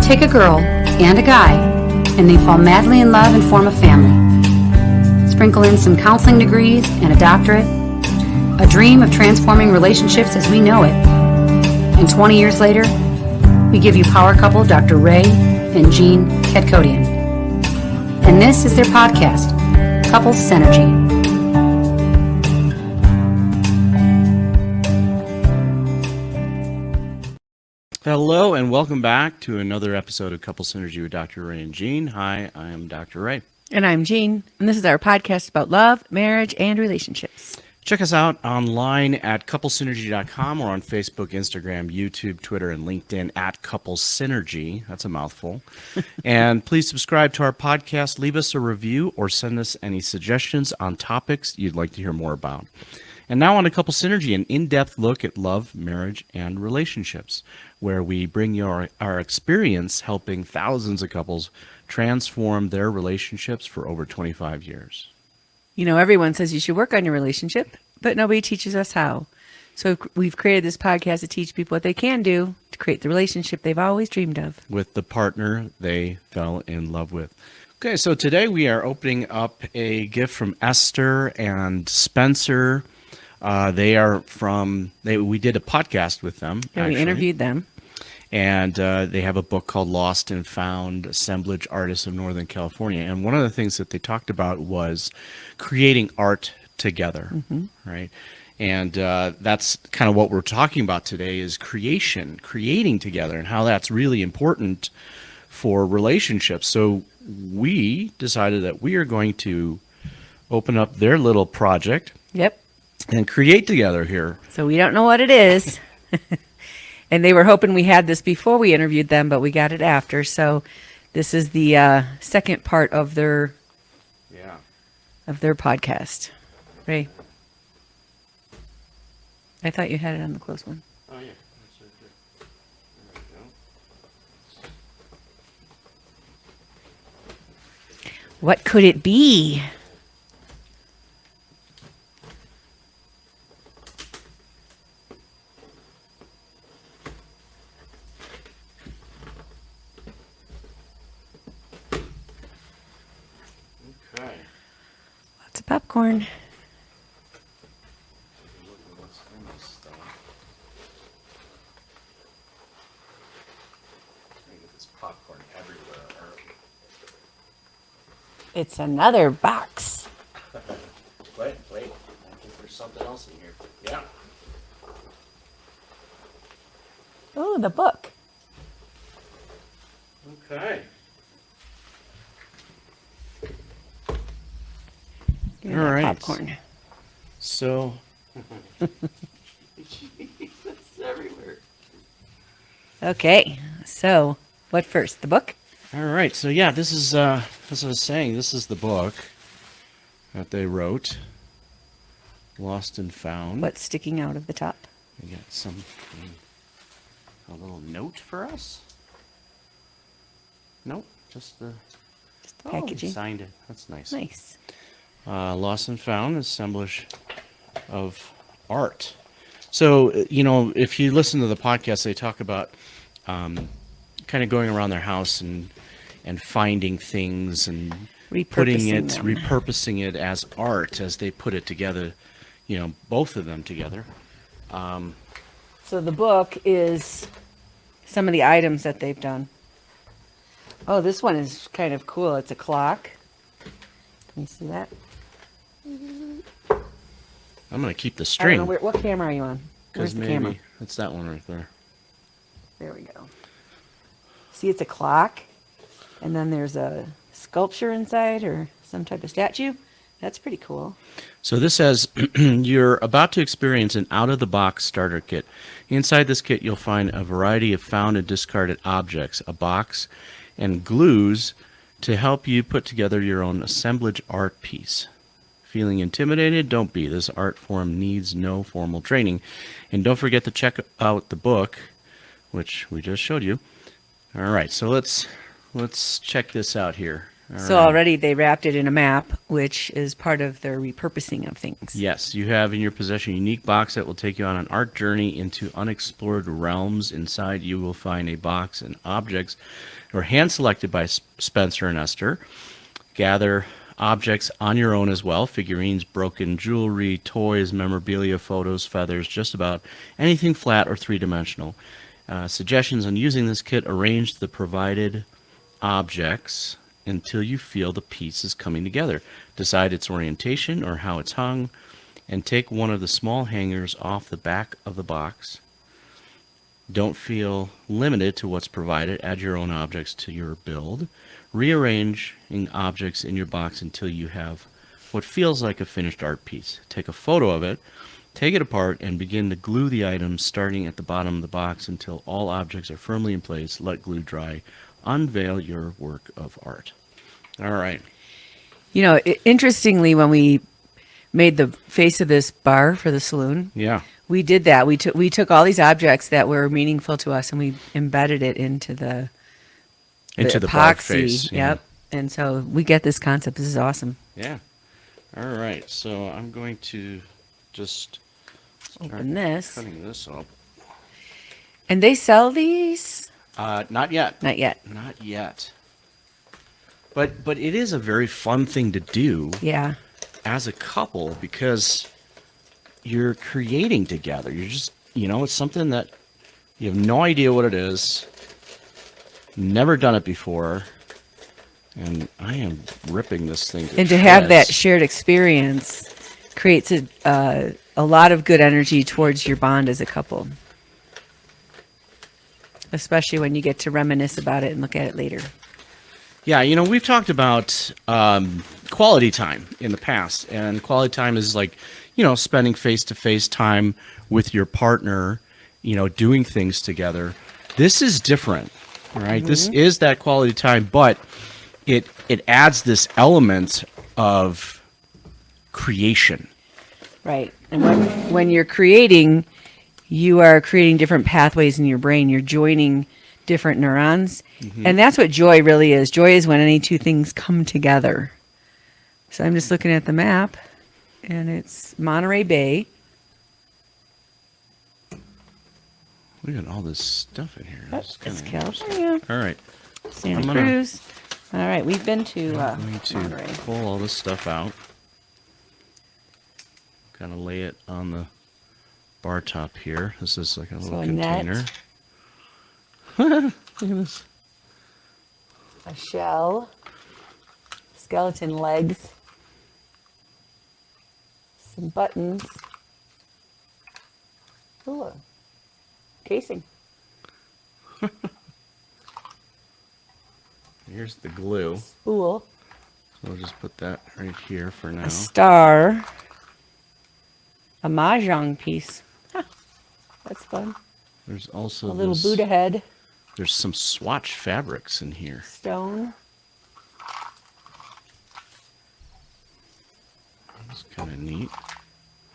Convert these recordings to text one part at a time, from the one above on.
Take a girl and a guy, and they fall madly in love and form a family. Sprinkle in some counseling degrees and a doctorate, a dream of transforming relationships as we know it. And 20 years later, we give you power couple Dr. Ray and Jean Ketkodian. And this is their podcast, Couples Synergy. Hello and welcome back to another episode of Couple Synergy with Dr. Ray and Jean. Hi, I am Dr. Ray. And I'm Jean, and this is our podcast about love, marriage, and relationships. Check us out online at couplesynergy.com or on Facebook, Instagram, YouTube, Twitter, and LinkedIn at Couple Synergy. That's a mouthful. And please subscribe to our podcast, leave us a review, or send us any suggestions on topics you'd like to hear more about. And now on to Couple Synergy, an in-depth look at love, marriage, and relationships, where we bring you our experience helping thousands of couples transform their relationships for over 25 years. You know, everyone says you should work on your relationship, but nobody teaches us how. So we've created this podcast to teach people what they can do to create the relationship they've always dreamed of. With the partner they fell in love with. Okay, so today we are opening up a gift from Esther and Spencer. We did a podcast with them. And we interviewed them. And they have a book called Lost and Found, Assemblage Artists of Northern California. And one of the things that they talked about was creating art together, right? And that's kind of what we're talking about today is creating together and how that's really important for relationships. So we decided that we are going to open up their little project. Yep. And create together here. So we don't know what it is. And they were hoping we had this before we interviewed them, but we got it after. So this is the second part of their podcast. Ray, I thought you had it on the close one. Oh, yeah. That's right there. There we go. What could it be? Lots of popcorn. It's another box. Wait. I think there's something else in here. Yeah. Oh, the book. Okay. All right. Popcorn. So, it's everywhere. Okay. So, what first? The book? All right. So, yeah, this is, as I was saying, this is the book that they wrote, Lost and Found. What's sticking out of the top? We got a little note for us. Nope, just the packaging. He signed it. That's nice. Nice. Lost and Found, assemblage of art. So, if you listen to the podcast, they talk about kind of going around their house and finding things and repurposing it as art as they put it together, both of them together. So the book is some of the items that they've done. Oh, this one is kind of cool. It's a clock. Can you see that? I'm going to keep the string. I don't know, what camera are you on? Where's the camera? It's that one right there. There we go. See, it's a clock. And then there's a sculpture inside or some type of statue. That's pretty cool. So this says, you're about to experience an out-of-the-box starter kit. Inside this kit, you'll find a variety of found and discarded objects, a box, and glues to help you put together your own assemblage art piece. Feeling intimidated? Don't be. This art form needs no formal training. And don't forget to check out the book, which we just showed you. All right, so let's check this out here. So right. already they wrapped it in a map, which is part of their repurposing of things. Yes, you have in your possession a unique box that will take you on an art journey into unexplored realms. Inside, you will find a box and objects that were hand selected by Spencer and Esther. Gather objects on your own as well: figurines, broken jewelry, toys, memorabilia, photos, feathers, just about anything flat or three-dimensional. Suggestions on using this kit: arrange the provided objects until you feel the pieces coming together. Decide its orientation or how it's hung, and take one of the small hangers off the back of the box. Don't feel limited to what's provided. Add your own objects to your build. Rearranging objects in your box until you have what feels like a finished art piece. Take a photo of it, take it apart, and begin to glue the items starting at the bottom of the box until all objects are firmly in place. Let glue dry. Unveil your work of art. All right. You know, interestingly, when we made the face of this bar for the saloon, Yeah. we did that. We took all these objects that were meaningful to us and we embedded it into the bar epoxy. face. Yeah. Yep. And so we get this concept. This is awesome. Yeah. All right. So I'm going to just start Open this. cutting this up. And they sell these? Not yet. Not yet. Not yet. But it is a very fun thing to do Yeah. as a couple because you're creating together. You're just, it's something that you have no idea what it is. Never done it before. And I am ripping this thing to And to have that shreds. shared experience creates a lot of good energy towards your bond as a couple. Especially when you get to reminisce about it and look at it later. Yeah, we've talked about quality time in the past, and quality time is like, spending face-to-face time with your partner, doing things together. This is different, right? This is that quality time, but it adds this element of creation. Right. And when you're creating, you are creating different pathways in your brain. You're joining different neurons. And that's what joy really is. Joy is when any two things come together. So I'm just looking at the map, and it's Monterey Bay. We got all this stuff in here. That's kinda California. All right. Santa I'm gonna- Cruz. All right, we've been to I'm going to Monterey. pull all this stuff out. Kind of lay it on the bar top here. This is like a little a net. container. Look at this. A shell, skeleton legs, some buttons. Ooh, a casing. Here's the glue. Spool. So we'll just put that right here for now. A star. A mahjong piece. Huh, that's fun. There's also A little this- Buddha head. There's some swatch fabrics in here. Stone. It's kind of neat.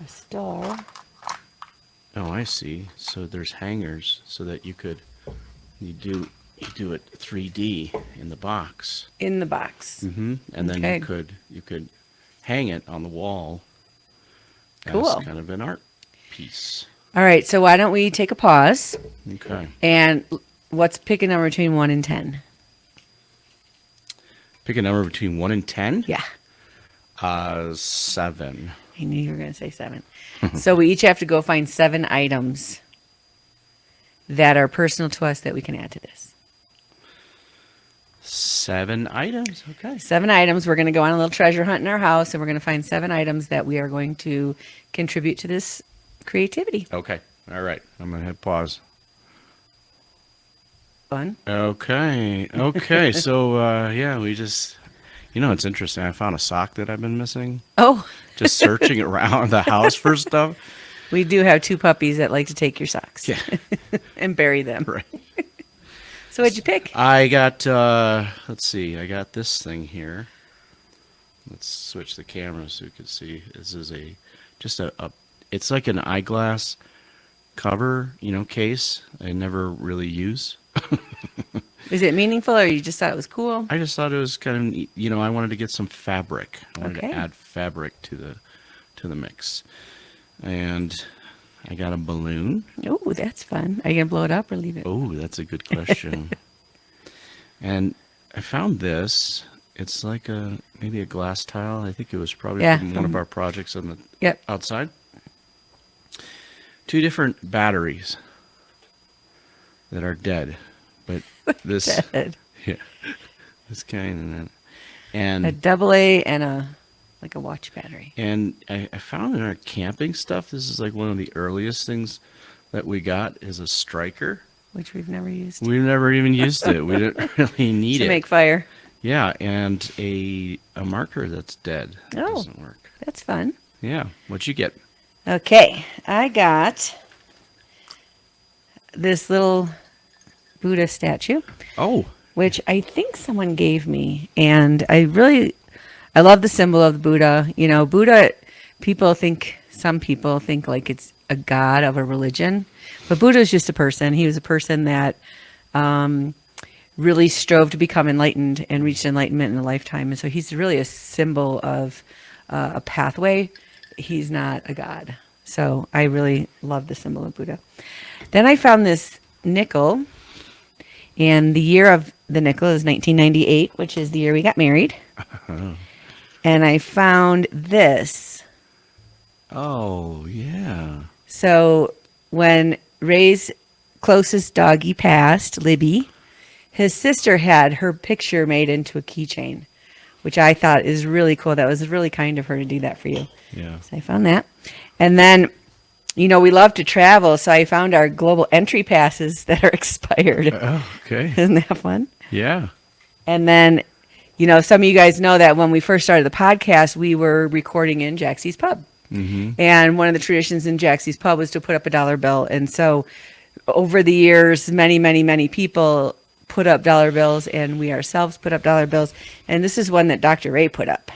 A star. Oh, I see. So there's hangers so that you do it 3D in the box. In the box. Mm-hmm. And then Okay. you could hang it on the wall Cool. as kind of an art piece. All right, so why don't we take a pause Okay. and what's pick a number between 1 and 10? Pick a number between 1 and 10. Yeah. 7. I knew you were going to say 7. So we each have to go find 7 items that are personal to us that we can add to this. 7 items. Okay. 7 items. We're going to go on a little treasure hunt in our house, and we're going to find 7 items that we are going to contribute to this creativity. Okay. All right. I'm going to hit pause. Fun. Okay. Okay. So, yeah, we just, it's interesting. I found a sock that I've been missing. Oh, Just searching around the house for stuff. we do have 2 puppies that like to take your socks Yeah. and bury them. Right. So what'd you pick? I got, let's see. I got this thing here. Let's switch the camera so you can see. This is just a it's like an eyeglass cover, case I never really use. Is it meaningful, or you just thought it was cool? I just thought it was kind of neat. I wanted to get some fabric. I wanted Okay. to add fabric to the mix. And I got a balloon. Oh, that's fun. Are you going to blow it up or leave it? Oh, that's a good question. And I found this. It's like maybe a glass tile. I think it was probably from one of our projects on the Yep. outside. 2 different batteries that are dead, but this Dead. yeah, this kind and A AA and a watch battery. and I found in our camping stuff, this is like one of the earliest things that we got is a striker. Which we've never used. We've never even used it. We didn't really need To it. make fire. Yeah, and a marker that's dead. That Oh. doesn't work. That's fun. Yeah. What'd you get? Okay. I got this little Buddha statue, Oh, which I think someone gave me. And I love the symbol of the Buddha. Buddha, some people think like it's a god of a religion. But Buddha is just a person. He was a person that really strove to become enlightened and reached enlightenment in a lifetime. And so he's really a symbol of a pathway. He's not a god. So I really love the symbol of Buddha. Then I found this nickel, and the year of the nickel is 1998, which is the year we got married. And I found this. oh, yeah. So when Ray's closest doggie passed, Libby, his sister had her picture made into a keychain, which I thought is really cool. That was really kind of her to do that for you. Yeah. So I found that. And then, we love to travel, so I found our global entry passes that are expired. Oh, okay. Isn't that fun? Yeah. And then, some of you guys know that when we first started the podcast, we were recording in Jaxie's Pub. Mm-hmm. And one of the traditions in Jaxie's Pub was to put up a dollar bill. And so over the years, many, many, many people put up dollar bills, and we ourselves put up dollar bills. And this is one that Dr. Ray put up.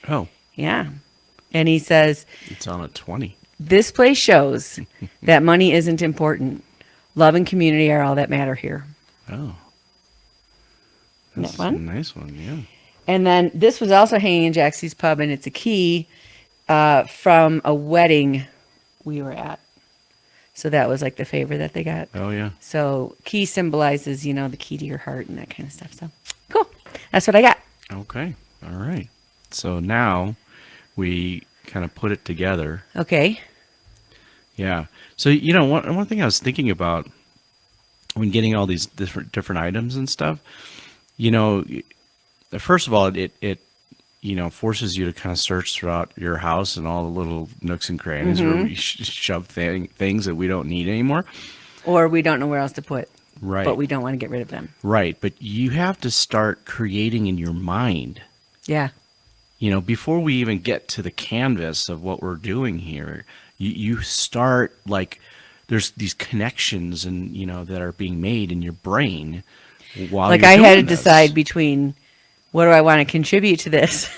Oh, Yeah. And he says, it's on a 20. this place shows that money isn't important. Love and community are all that matter here. Oh. Isn't that That's fun? a nice one, yeah. And then this was also hanging in Jaxie's Pub, and it's a key from a wedding we were at. So that was like the favor that they got. Oh, yeah. So key symbolizes, the key to your heart and that kind of stuff. So cool. That's what I got. Okay. All right. So now we kind of put it together. Okay. Yeah. So, one thing I was thinking about when getting all these different items and stuff, first of all, it forces you to kind of search throughout your house and all the little nooks and crannies where we shove things that we don't need anymore. Or we don't know where else to put. Right. But we don't want to get rid of them. Right. But you have to start creating in your mind. Yeah. Before we even get to the canvas of what we're doing here, you start there's these connections and that are being made in your brain while Like you're I had to doing this. decide between what do I want to contribute to this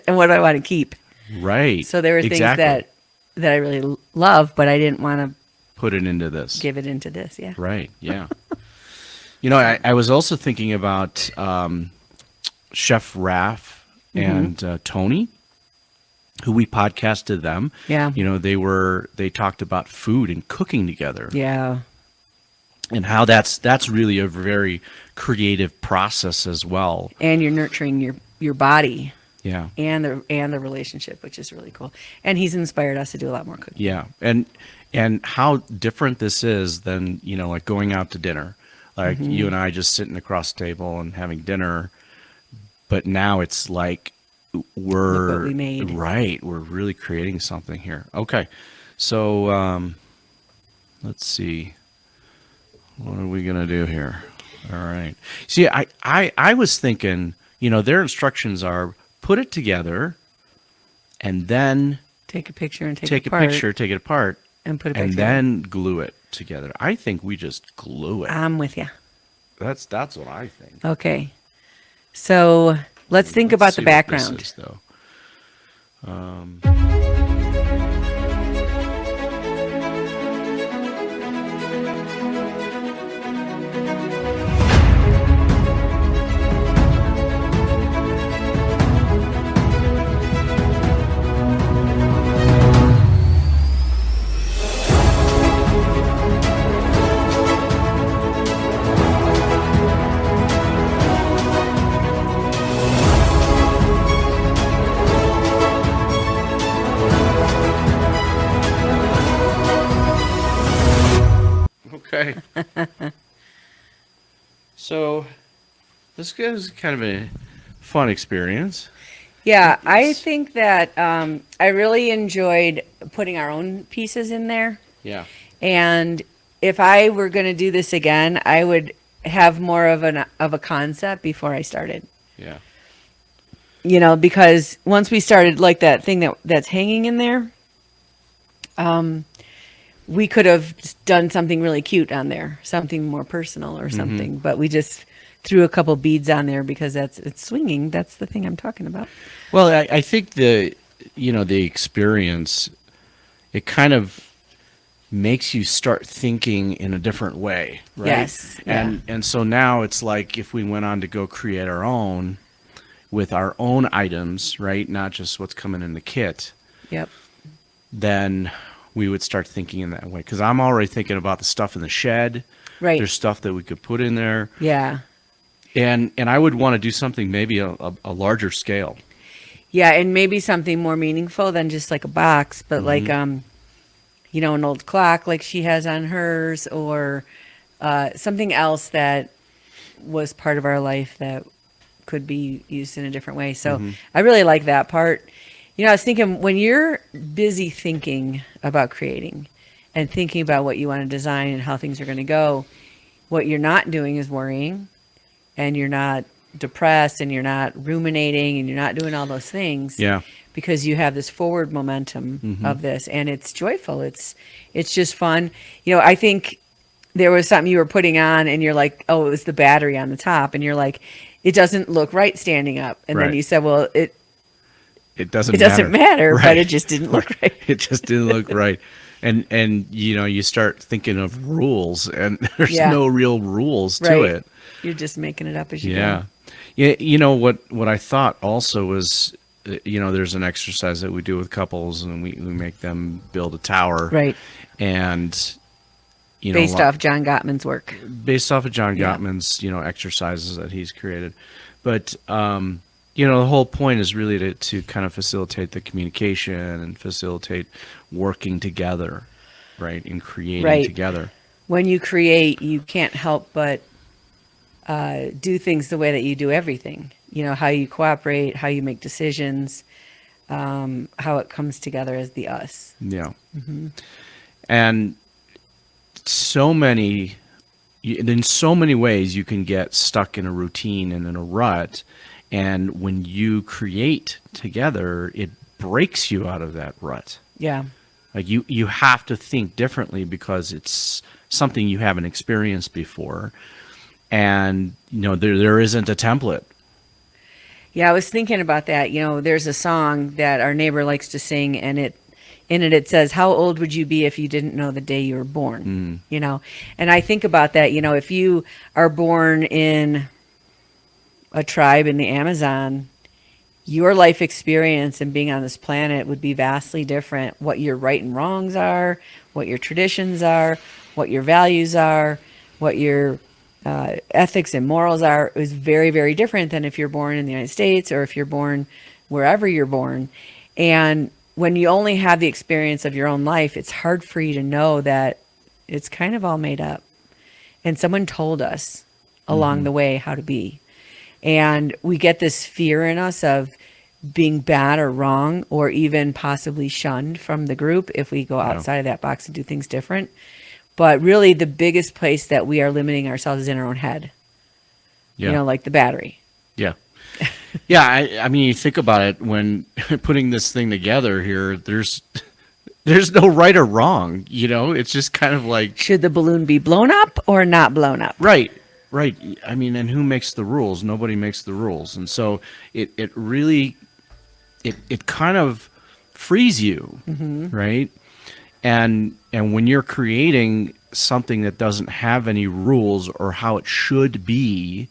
and what do I want to keep. Right. So there were things Exactly. that I really love, but I didn't want to Put it into this. give it into this. Yeah. Right. Yeah. I was also thinking about Chef Raph and Tony, who we podcasted them. Yeah. They talked about food and cooking together. Yeah. And how that's really a very creative process as well. And you're nurturing your body Yeah. and the relationship, which is really cool. And he's inspired us to do a lot more cooking. Yeah. And how different this is than, like going out to dinner. Like you and I just sitting across the table and having dinner. But now it's like we're Look what we made. Right. We're really creating something here. Okay. So let's see. What are we gonna do here? All right. See, I was thinking, their instructions are put it together and then Take a picture and take take it a apart picture, take it apart, and put it back and together. then glue it together. I think we just glue it. I'm with you. That's what I think. Okay. So let's think about the see what this background. is, though. Okay. So this is kind of a fun experience. Yeah, I It's- think that I really enjoyed putting our own pieces in there. Yeah. And if I were going to do this again, I would have more of a concept before I started. Yeah. You know, because once we started, like that thing that's hanging in there, we could have done something really cute on there, something more personal or something. But we just threw a couple beads on there because it's swinging. That's the thing I'm talking about. Well, I think the experience, it kind of makes you start thinking in a different way, right? Yes, yeah. And so now it's like if we went on to go create our own with our own items, right? Not just what's coming in the kit, Yep. then we would start thinking in that way. Because I'm already thinking about the stuff in the shed. Right. There's stuff that we could put in there. Yeah. And I would want to do something maybe a larger scale. Yeah, and maybe something more meaningful than just like a box, but like you know, an old clock like she has on hers, or something else that was part of our life that could be used in a different way. So I really like that part. You know, I was thinking when you're busy thinking about creating and thinking about what you want to design and how things are going to go, what you're not doing is worrying, and you're not depressed, and you're not ruminating, and you're not doing all those things. Yeah. Because you have this forward momentum of this, and it's joyful. It's just fun. You know, I think there was something you were putting on, and you're like, oh, it was the battery on the top, and you're like, it doesn't look right standing up. And then Right. you said, well, it doesn't matter, Right. but it just didn't look right. It just didn't look right. And you know, you start thinking of rules, and there's Yeah. no real rules to Right. it. You're just making it up as you Yeah. go. Yeah, you know what I thought also was, you know, there's an exercise that we do with couples, and we make them build a tower. Right. And you know, Based off John Gottman's work. based off of John Yeah. Gottman's, you know, exercises that he's created. But you know, the whole point is really to kind of facilitate the communication and facilitate working together, right? And creating Right. together. When you create, you can't help but do things the way that you do everything. You know, how you cooperate, how you make decisions, how it comes together as the us. Yeah. And so many, in so many ways, you can get stuck in a routine and in a rut. And when you create together, it breaks you out of that rut. Yeah. Like you have to think differently because it's something you haven't experienced before. And, you know, there isn't a template. Yeah, I was thinking about that. You know, there's a song that our neighbor likes to sing, and in it says, "How old would you be if you didn't know the day you were born?" You know, and I think about that. You know, if you are born in a tribe in the Amazon, your life experience and being on this planet would be vastly different. What your right and wrongs are, what your traditions are, what your values are, what your ethics and morals are, is very, very different than if you're born in the United States or if you're born wherever you're born. And when you only have the experience of your own life, it's hard for you to know that it's kind of all made up. And someone told us along the way how to be. And we get this fear in us of being bad or wrong, or even possibly shunned from the group if we go outside of that box and do things different. But really, the biggest place that we are limiting ourselves is in our own head. Yeah. You know, like the battery. Yeah. Yeah. I mean, you think about it when putting this thing together here, there's no right or wrong, you know, it's just kind of like, Should the balloon be blown up or not blown up? right. I mean, and who makes the rules? Nobody makes the rules. And so it really, it kind of frees you, right? And when you're creating something that doesn't have any rules or how it should be,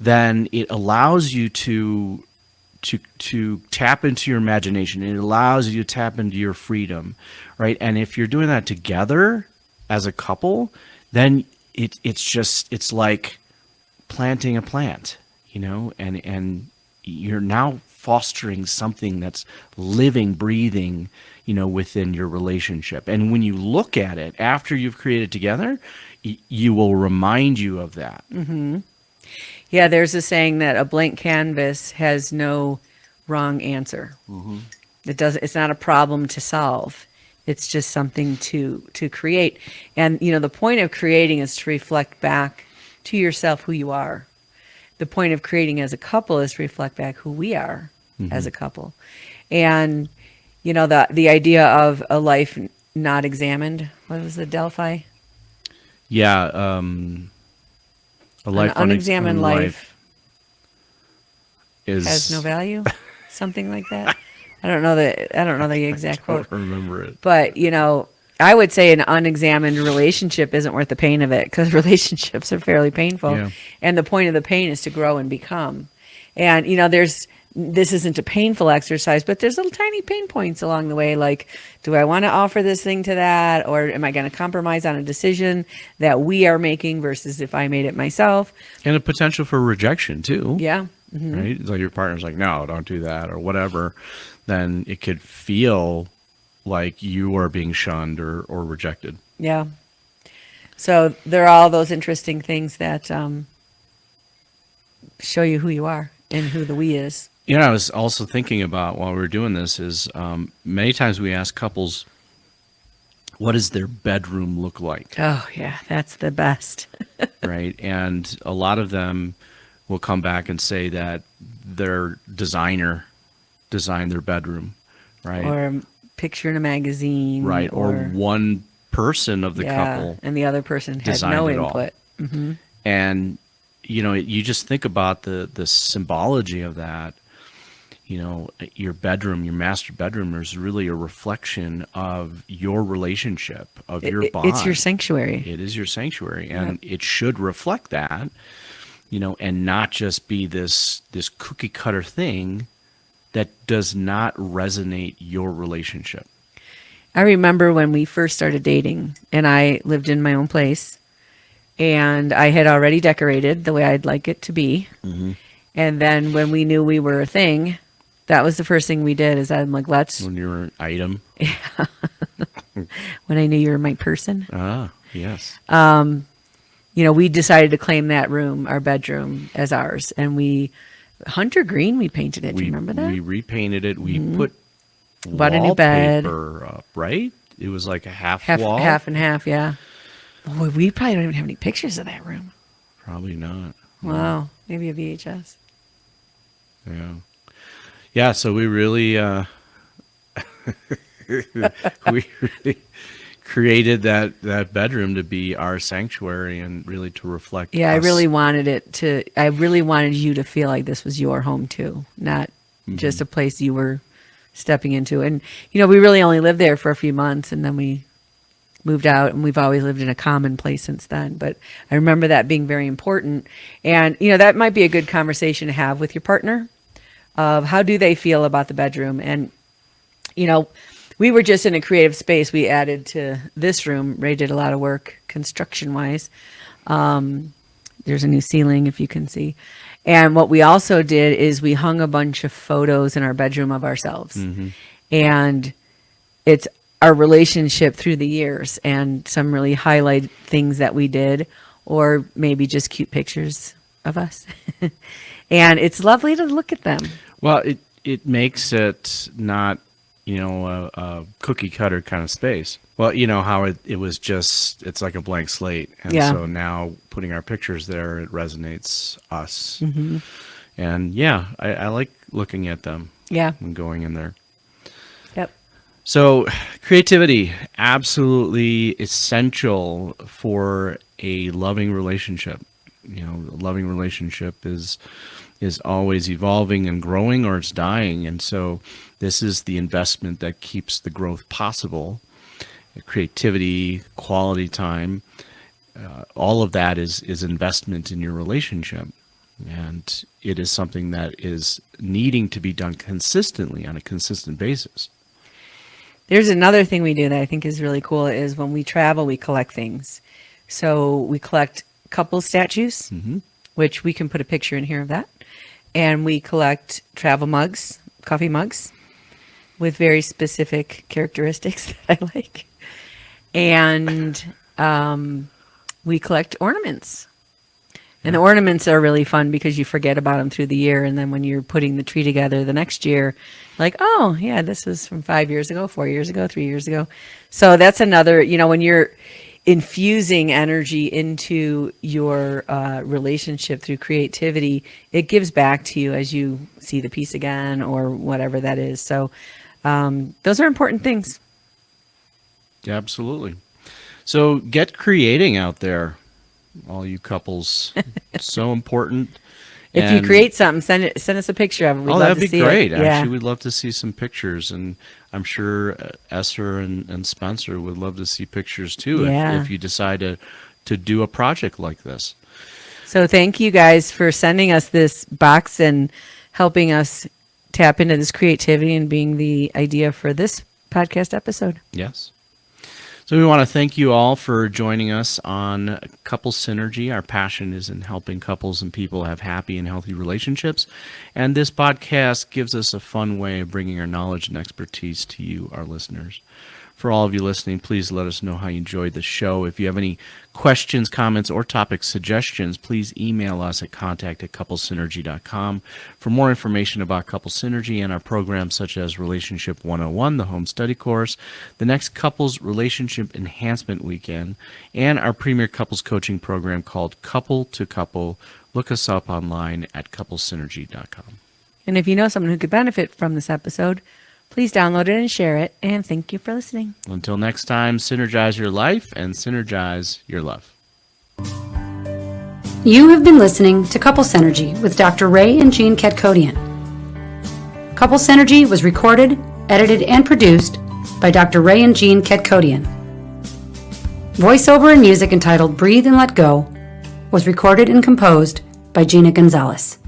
then it allows you to tap into your imagination. It allows you to tap into your freedom, right? And if you're doing that together as a couple, then it's like planting a plant, you know, and you're now fostering something that's living, breathing, you know, within your relationship. And when you look at it after you've created together, you will remind you of that. Yeah, there's a saying that a blank canvas has no wrong answer. It's not a problem to solve. It's just something to create. And the point of creating is to reflect back to yourself who you are. The point of creating as a couple is to reflect back who we are as a couple. And the idea of a life not examined. What was the Delphi? Yeah, a life An unexamined life is has no value. Something like that. I don't know the exact I quote. don't remember it. But I would say an unexamined relationship isn't worth the pain of it, because relationships are fairly painful. Yeah. And the point of the pain is to grow and become. And this isn't a painful exercise, but there's little tiny pain points along the way. Like, do I want to offer this thing to that? Or am I going to compromise on a decision that we are making versus if I made it myself? And a potential for rejection too. Yeah. Right? So your partner's like, no, don't do that or whatever. Then it could feel like you are being shunned or rejected. Yeah. So there are all those interesting things that show you who you are and who the we is. I was also thinking about while we were doing this is many times we ask couples, what does their bedroom look like? Oh, yeah, that's the best. Right? And a lot of them will come back and say that their designer designed their bedroom, right? Or a picture in a magazine. Right. Or one person of the couple. And the other person had designed no it all. input. Mm-hmm. And, you just think about the symbology of that. Your bedroom, your master bedroom is really a reflection of your relationship, of your bond. It's your sanctuary. It is your sanctuary. And it should reflect that, and not just be this cookie cutter thing that does not resonate your relationship. I remember when we first started dating and I lived in my own place and I had already decorated the way I'd like it to be. Mm-hmm. And then when we knew we were a thing, that was the first thing we did is I'm like, When you're an item. when I knew you were my person. Ah, yes. We decided to claim that room, our bedroom, as ours. And Hunter Green, we painted it. Do you remember that? We repainted it. We put Bought a new bed. wallpaper up, right? It was like a half wall. Half and half, yeah. Boy, we probably don't even have any pictures of that room. Probably not. Wow. Maybe a VHS. Yeah. Yeah, so we really we really created that bedroom to be our sanctuary and really to reflect Yeah, us. I really wanted you to feel like this was your home too, not just a place you were stepping into. And, we really only lived there for a few months and then we moved out and we've always lived in a common place since then. But I remember that being very important. And, that might be a good conversation to have with your partner of how do they feel about the bedroom. And, we were just in a creative space. We added to this room. Ray did a lot of work construction wise. There's a new ceiling, if you can see. And what we also did is we hung a bunch of photos in our bedroom of ourselves. Mm-hmm. And it's our relationship through the years and some really highlight things that we did, or maybe just cute pictures of us. And it's lovely to look at them. Well, it makes it not, a cookie cutter kind of space. Well, how it was just, it's like a blank slate. And so now putting our pictures there, it resonates us. Mm-hmm. And I like looking at them. Yeah. And going in there. Yep. So creativity, absolutely essential for a loving relationship. A loving relationship is always evolving and growing, or it's dying. And so this is the investment that keeps the growth possible. Creativity, quality time, all of that is investment in your relationship. And it is something that is needing to be done consistently on a consistent basis. There's another thing we do that I think is really cool is when we travel, we collect things. So we collect couple statues, which we can put a picture in here of that. And we collect travel mugs, coffee mugs, with very specific characteristics that I like. And we collect ornaments. And the ornaments are really fun because you forget about them through the year. And then when you're putting the tree together the next year, like, oh, yeah, this was from 5 years ago, 4 years ago, 3 years ago. So that's another, when you're infusing energy into your relationship through creativity, it gives back to you as you see the piece again or whatever that is. So those are important things. Yeah, absolutely. So get creating out there, all you couples. It's so important. If you create something, send us a picture of it. We'd love that'd to be see great. it. Actually, we'd love to see some pictures, and I'm sure Esther and Spencer would love to see pictures too. Yeah. If you decide to do a project like this. So thank you guys for sending us this box and helping us tap into this creativity and being the idea for this podcast episode. Yes. So we want to thank you all for joining us on Couple Synergy. Our passion is in helping couples and people have happy and healthy relationships. And this podcast gives us a fun way of bringing our knowledge and expertise to you, our listeners. For all of you listening, please let us know how you enjoyed the show. If you have any questions, comments, or topic suggestions, please email us at contact@couplesynergy.com. For more information about Couple Synergy and our programs such as Relationship 101, the home study course, the next Couples Relationship Enhancement Weekend, and our premier couples coaching program called Couple to Couple, look us up online at couplesynergy.com. And if you know someone who could benefit from this episode, please download it and share it. And thank you for listening. Until next time, synergize your life and synergize your love. You have been listening to Couple Synergy with Dr. Ray and Jean Ketkodian. Couple Synergy was recorded, edited, and produced by Dr. Ray and Jean Ketkodian. Voiceover and music entitled Breathe and Let Go was recorded and composed by Gina Gonzalez.